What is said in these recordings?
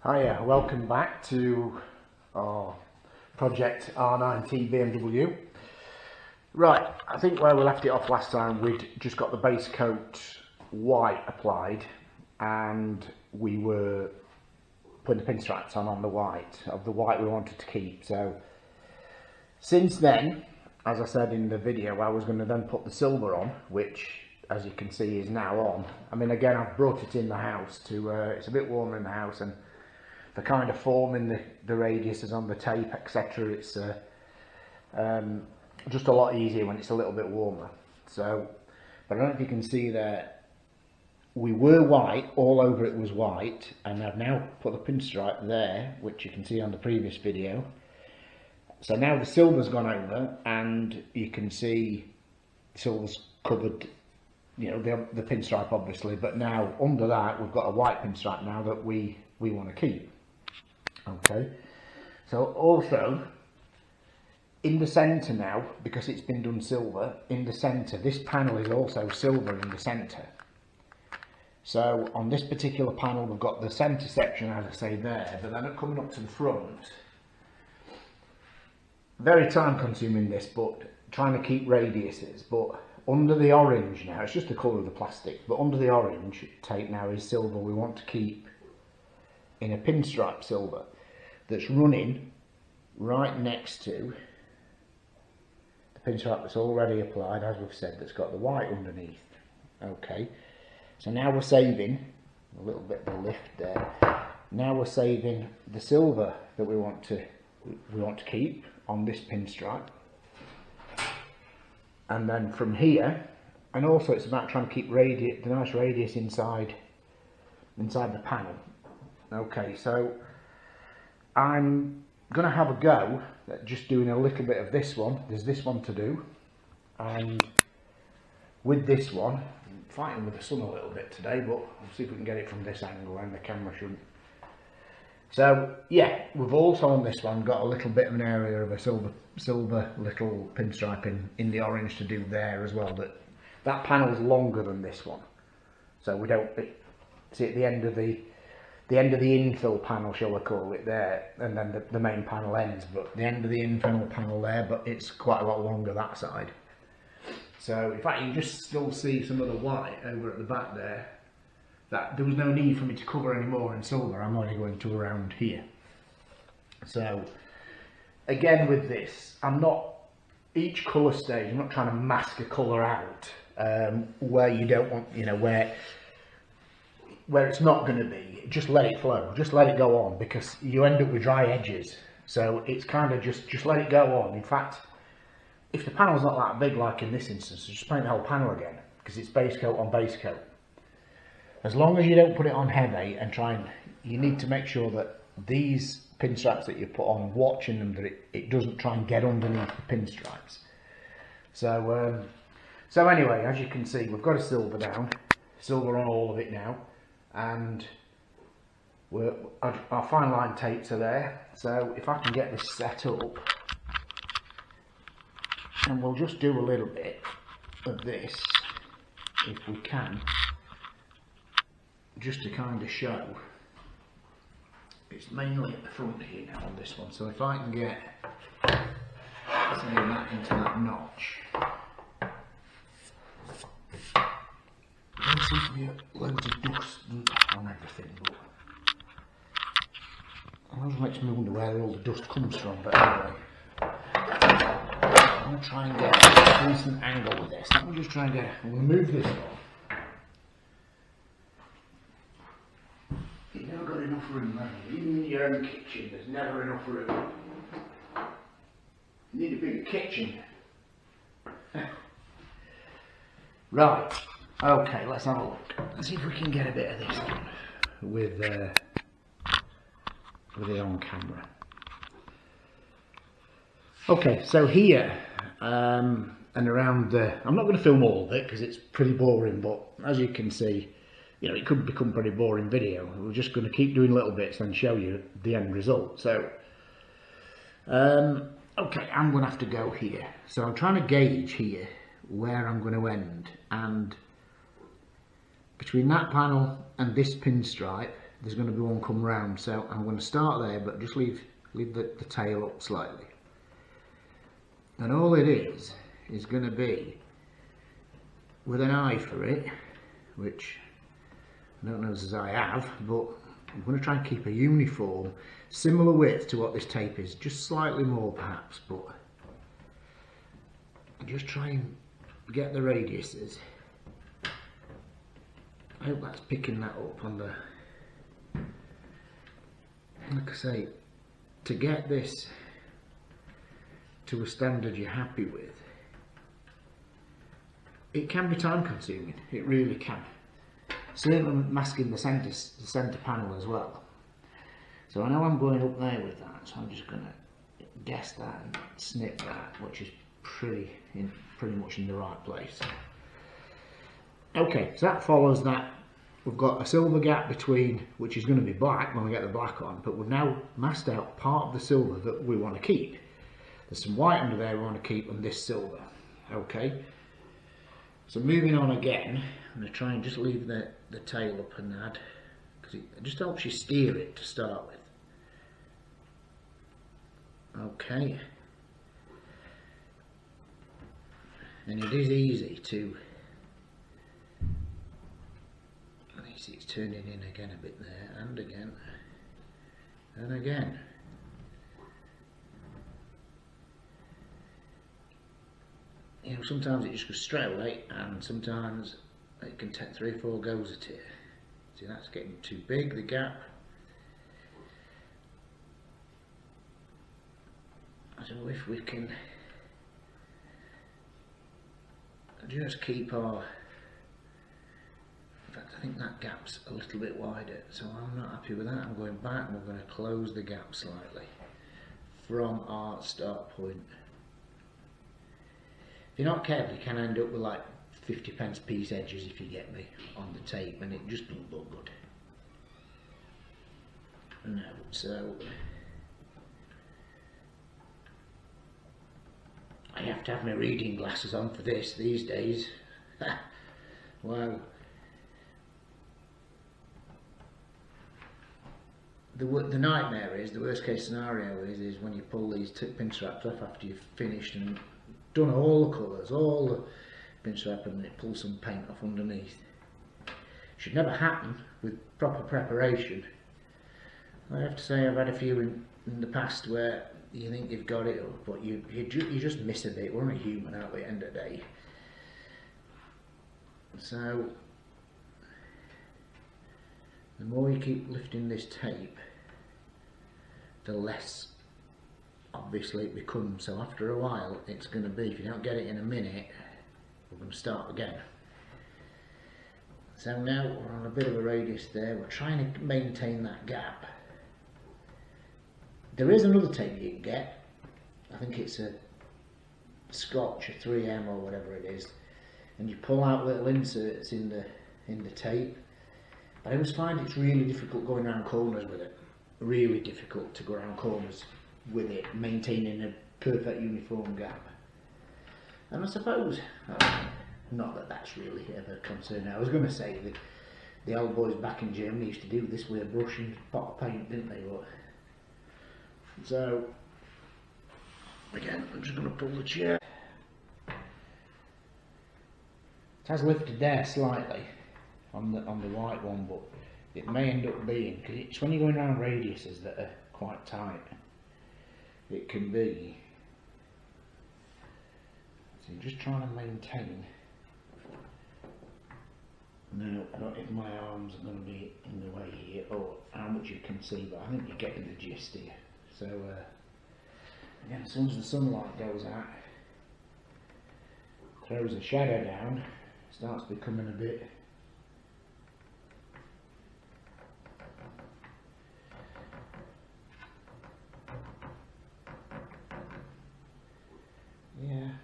Hiya, welcome back to our Project R90 BMW. Right, I think where we left it off last time, we'd just got the base coat white applied and we were putting the pinstripes on the white, of the white we wanted to keep. So since then, as I said in the video, I was going to then put the silver on, which as you can see is now on. I mean, again, I've brought it in the house to, it's a bit warmer in the house, and the kind of forming the radiuses on the tape, etc. It's just a lot easier when it's a little bit warmer. So, but I don't know if you can see there, we were white, all over it was white, and I've now put the pinstripe there, which you can see on the previous video. So now the silver's gone over, and you can see silver's covered, you know, the pinstripe obviously, but now under that we've got a white pinstripe now that we want to keep. Okay, so also in the centre now, because it's been done silver, in the centre, this panel is also silver in the centre. So on this particular panel we've got the centre section, as I say, there, but then coming up to the front, very time consuming this, but trying to keep radiuses, but under the orange now, it's just the colour of the plastic, but under the orange tape now is silver we want to keep in a pinstripe silver that's running right next to the pinstripe that's already applied, as we've said, that's got the white underneath. Okay, so now we're saving a little bit of the lift there. Now we're saving the silver that we want to keep on this pinstripe, and then from here, and also it's about trying to keep the nice radius inside the panel. Okay, so I'm going to have a go at just doing a little bit of this one. There's this one to do, and with this one, I'm fighting with the sun a little bit today, but we'll see if we can get it from this angle and the camera shouldn't. So yeah, we've also on this one got a little bit of an area of a silver little pinstripe in the orange to do there as well. That panel's longer than this one, so we don't see at the end of the infill panel, shall we call it, there, and then the main panel ends, but the end of the infill panel there, but it's quite a lot longer that side. So in fact you can just still see some of the white over at the back there, that there was no need for me to cover any more in silver. I'm only going to around here. So again with this, I'm not, each colour stage, I'm not trying to mask a colour out where you don't want, you know, where it's not going to be. Just let it flow, just let it go on, because you end up with dry edges. So it's kind of just let it go on. In fact, if the panel's not that big like in this instance, just paint the whole panel again, because it's base coat on base coat. As long as you don't put it on heavy and you need to make sure that these pinstripes that you put on, watching them, that it doesn't try and get underneath the pinstripes. So so anyway, as you can see, we've got a silver down, silver on all of it now, and our fine line tapes are there. So if I can get this set up, and we'll just do a little bit of this if we can, just to kind of show. It's mainly at the front here now on this one, so if I can get that into that notch, there seems to be loads of dust on everything, but it always makes me wonder where all the dust comes from. But anyway, I'm going to try and get a decent angle with this. Let me just try and get, I'm going to move this off. You've never got enough room, have you? Even in your own kitchen, there's never enough room. You need a bigger kitchen. Right, okay, let's have a look. Let's see if we can get a bit of this done with it on camera. Okay, so here and around I'm not going to film all of it because it's pretty boring, but as you can see, you know, it could become pretty boring video. We're just going to keep doing little bits and show you the end result. So okay, I'm going to have to go here. So I'm trying to gauge here where I'm going to end, and between that panel and this pinstripe, there's going to be one come round, so I'm going to start there, but just leave the tail up slightly. And all it is going to be with an eye for it, which I don't know as I have, but I'm going to try and keep a uniform, similar width to what this tape is, just slightly more perhaps, but just try and get the radiuses. I hope that's picking that up on the, like I say, to get this to a standard you're happy with, it can be time consuming, it really can. Certainly masking the centre panel as well. So I know I'm going up there with that, so I'm just going to guess that and snip that, which is pretty much in the right place. Okay, so that follows that. We've got a silver gap between, which is going to be black when we get the black on, but we've now masked out part of the silver that we want to keep. There's some white under there we want to keep on this silver. Okay, so moving on again, I'm going to try and just leave the tail up and add, because it just helps you steer it to start with. Okay, and it is easy to, you see it's turning in again a bit there, and again, and again. You know, sometimes it just goes straight away, and sometimes it can take 3 or 4 goes at it. See, that's getting too big, the gap. So if we can just keep our, in fact I think that gap's a little bit wider, so I'm not happy with that. I'm going back and we're going to close the gap slightly from our start point. If you're not careful, you can end up with like 50p piece edges, if you get me, on the tape, and it just doesn't look good. No, so I have to have my reading glasses on for this these days. Wow. The nightmare is, the worst case scenario is when you pull these pin straps off after you've finished and done all the colours, all the pin strap, and it pulls some paint off underneath. Should never happen with proper preparation. I have to say I've had a few in the past where you think you've got it, but you just miss a bit. We're only human, aren't we, at the end of the day. So the more you keep lifting this tape, the less obviously it becomes. So after a while it's going to be, if you don't get it in a minute, we're going to start again. So now we're on a bit of a radius there, we're trying to maintain that gap. There is another tape you can get, I think it's a Scotch, a 3M or whatever it is, and you pull out little inserts in the tape. But I always find it's really difficult going around corners with it. Really difficult to go around corners with it, maintaining a perfect uniform gap. And I suppose, not that that's really ever a concern. I was going to say that the old boys back in Germany used to do this with a brush and pot of paint, didn't they? But, so, again, I'm just going to pull the chair. It has lifted there slightly on the white one, but it may end up being, because it's when you're going around radiuses that are quite tight, it can be. So you're just trying to maintain. Now, I don't know if my arms are going to be in the way here, or how much you can see, but I think you're getting the gist here. So, again, as soon as the sunlight goes out, throws a shadow down, starts becoming a bit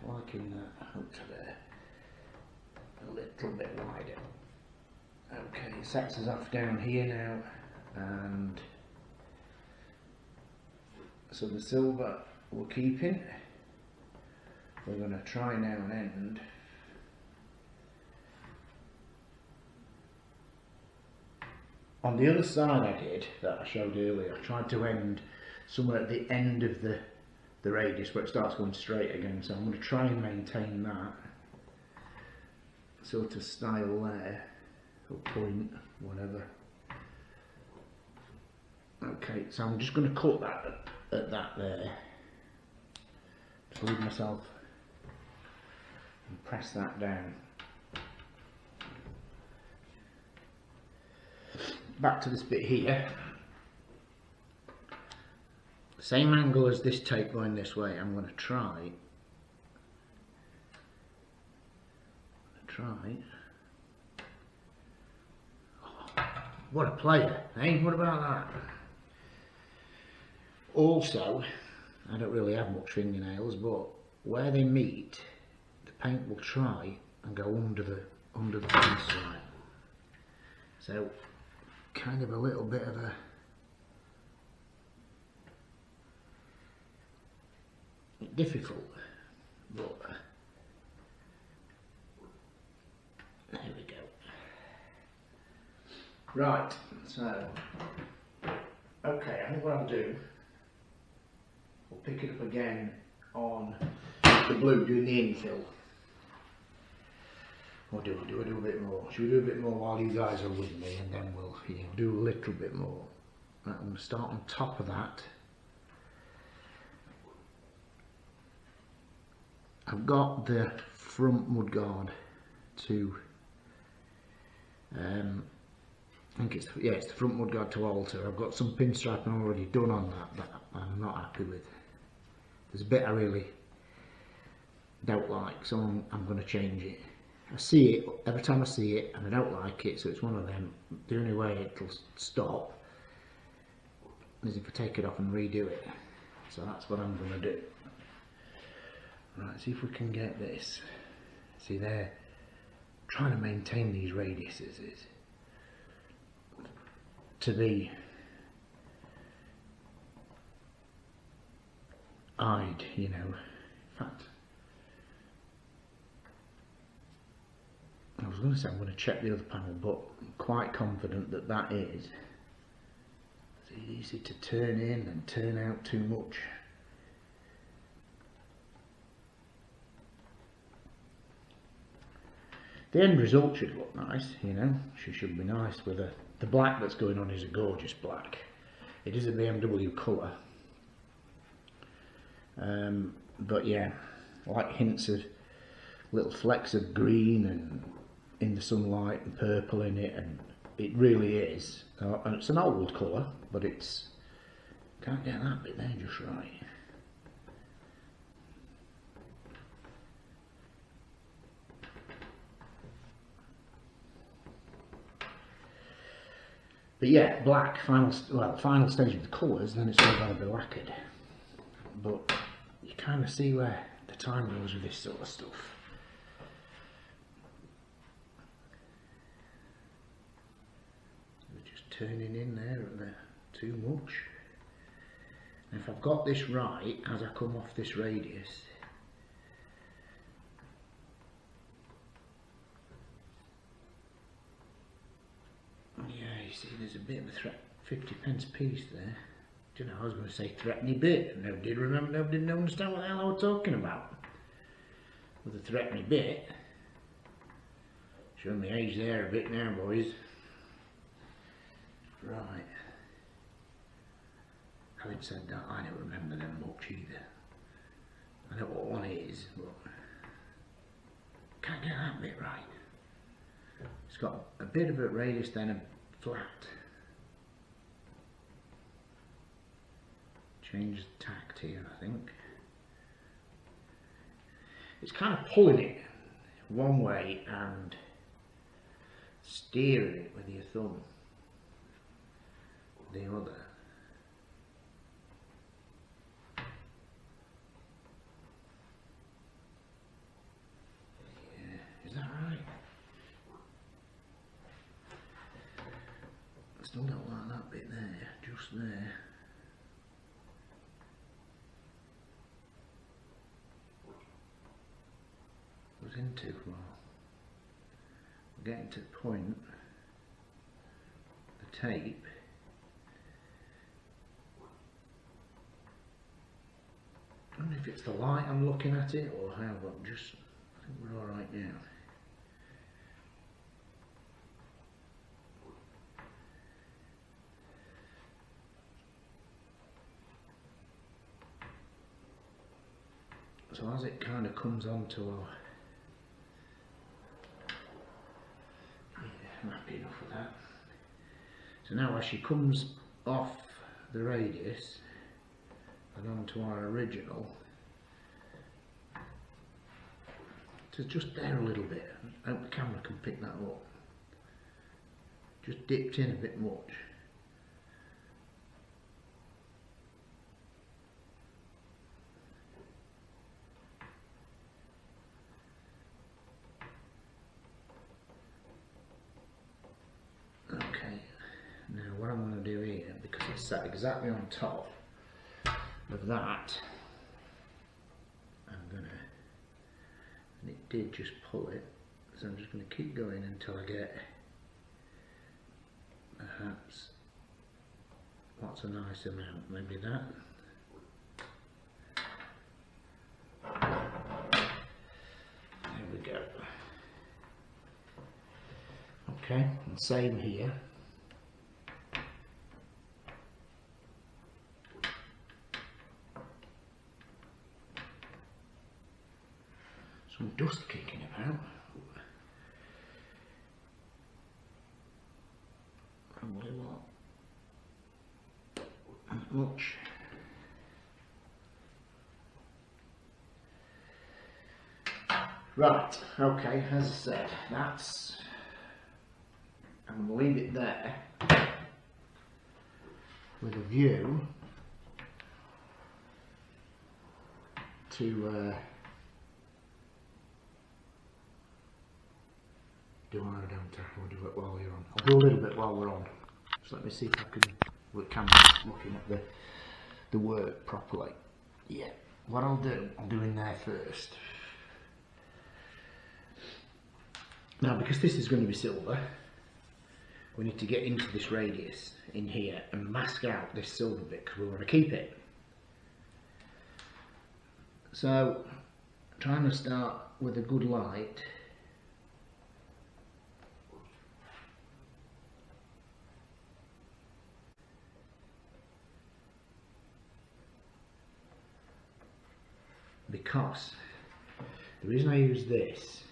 liking that up to there, a little bit wider. Okay, it sets us off down here now, and so the silver we're keeping. We're going to try now and end On the other side I did, that I showed earlier, I tried to end somewhere at the end of the radius where it starts going straight again, so I'm going to try and maintain that sort of style there, or point, whatever. Okay, so I'm just going to cut that at that there. Just leave myself and press that down. Back to this bit here. Same angle as this tape going this way. I'm going to try. Oh, what a player, eh? What about that? Also, I don't really have much fingernails, but where they meet, the paint will try and go under the pencil line. So, kind of a little bit of a difficult, but there we go. Right, so okay, I think what I'll do, we'll pick it up again on the blue, doing the infill. Or do I do a bit more? Should we do a bit more while you guys are with me, and then we'll do a little bit more. Right, I'm going to start on top of that. I've got the front mudguard to, I think it's the front mudguard to alter. I've got some pinstriping already done on that, but I'm not happy with. There's a bit I really don't like, so I'm going to change it. I see it every time I see it, and I don't like it, so it's one of them. The only way it'll stop is if I take it off and redo it. So that's what I'm going to do. Right, see if we can get this. See there, trying to maintain these radiuses is to be eyed, you know. In fact, I was going to say I'm going to check the other panel, but I'm quite confident that that is. It's easy to turn in and turn out too much. The end result should look nice, you know. She should be nice with the black that's going on is a gorgeous black. It is a BMW colour. But yeah, I like hints of little flecks of green and in the sunlight and purple in it, and it really is. And it's an old colour, but it's, can't get that bit there just right. But yeah, black, final stage of the colours, then it's all going to be lacquered. But you kind of see where the time goes with this sort of stuff. We're just turning in there at the too much. And if I've got this right, as I come off this radius, see, there's a bit of a 50p piece there. Do you know, I was going to say threepenny bit, and nobody didn't understand what the hell I was talking about. With a threepenny bit. Showing my age there a bit now, boys. Right. Having said that, I don't remember them much either. I know what one is, but can't get that bit right. It's got a bit of a radius, then a flat. Change the tact here, I think. It's kind of pulling it one way and steering it with your thumb the other. Yeah, is that right? I still don't like that bit there, just there. Was in too far. We're getting to the point, the tape. I don't know if it's the light I'm looking at it or how, but I think we're alright now. So as it kind of comes onto our, I'm happy enough with that. So now as she comes off the radius and onto our original, so just there a little bit, I hope the camera can pick that up, just dipped in a bit much. What I'm going to do here, because it's sat exactly on top of that, I'm going to, and it did just pull it, so I'm just going to keep going until I get perhaps what's a nice amount, maybe that. There we go. Okay, and same here. Some dust kicking about. Probably what? Not much. Right, okay, as I said, I'm going to leave it there with a view to do I or don't I? Or do it while you're on? I'll do a little bit while we're on. Just let me see if I can, with the camera looking at the work properly. Yeah, what I'll do in there first. Now, because this is going to be silver, we need to get into this radius in here and mask out this silver bit because we want to keep it. So, trying to start with a good light. Because the reason I use this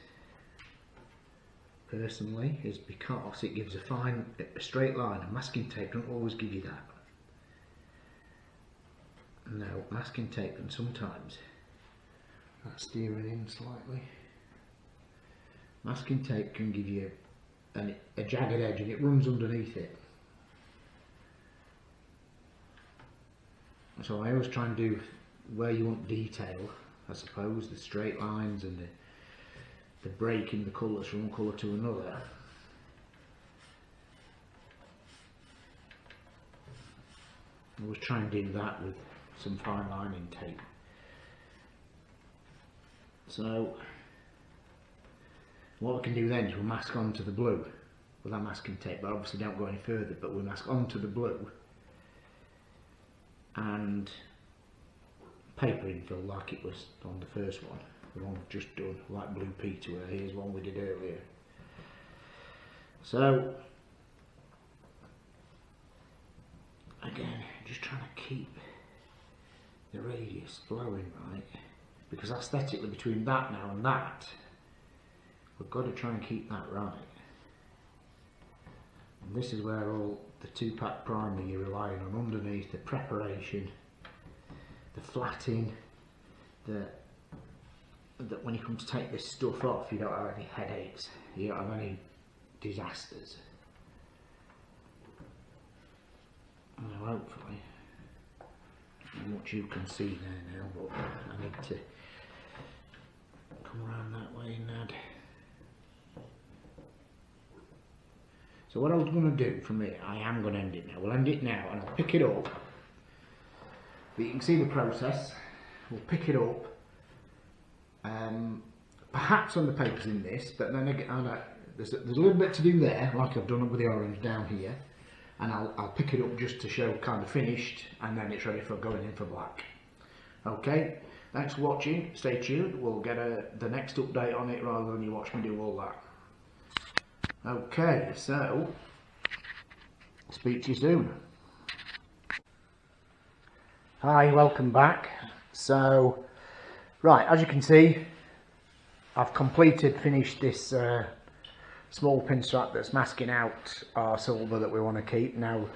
personally is because it gives a straight line, and masking tape doesn't always give you that. Now masking tape can sometimes, that's steering in slightly, masking tape can give you a jagged edge and it runs underneath it. So I always try and do where you want detail, I suppose, the straight lines and the break in the colours from one colour to another. I always try and do that with some fine lining tape. So what we can do then is we'll mask onto the blue with our masking tape, but obviously don't go any further, but we'll mask onto the blue and paper infill like it was on the first one, the one we've just done, like Blue Peter, where here's one we did earlier. So again, just trying to keep the radius flowing right, because aesthetically between that now and that, we've got to try and keep that right. And this is where all the 2-pack primer you're relying on underneath, the preparation, the flatting, that when you come to take this stuff off you don't have any headaches, you don't have any disasters. Now hopefully, not much you can see there now, but I need to come around that way and add. So what I was going to do from here, I am going to end it now. We'll end it now and I'll pick it up. But you can see the process. We'll pick it up. Perhaps on the papers in this, but then again, there's a little bit to do there, like I've done with the orange down here. and I'll pick it up just to show kind of finished, and then it's ready for going in for black. Okay, thanks for watching, stay tuned, we'll get the next update on it rather than you watch me do all that. Okay, so, speak to you soon. Hi, welcome back. So, right, as you can see, I've finished this small pin strap that's masking out our silver that we want to keep. Now,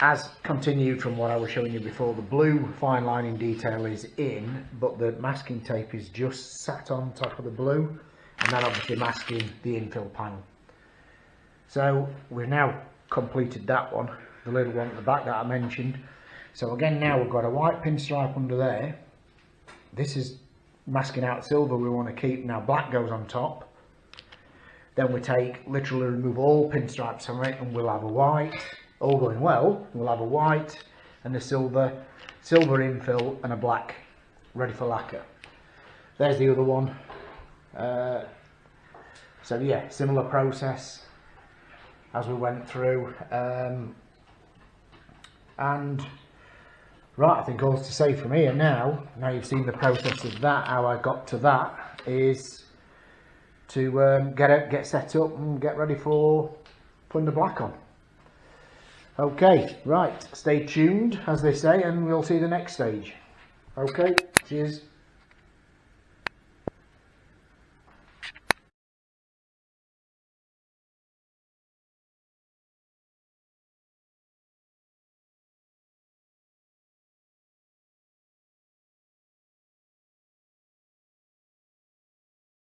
as continued from what I was showing you before, the blue fine lining detail is in, but the masking tape is just sat on top of the blue, and then obviously masking the infill panel. So we've now completed that one, the little one at the back that I mentioned. So again, now we've got a white pinstripe under there. This is masking out silver we want to keep. Now black goes on top. Then we literally remove all pinstripes from it, and we'll have a white. All going well, we'll have a white and a silver infill and a black ready for lacquer. There's the other one. So yeah, similar process as we went through. And right, I think all's to say from here now you've seen the process of that, how I got to that, is to get set up and get ready for putting the black on. Okay, right, stay tuned, as they say, and we'll see the next stage. Okay, cheers.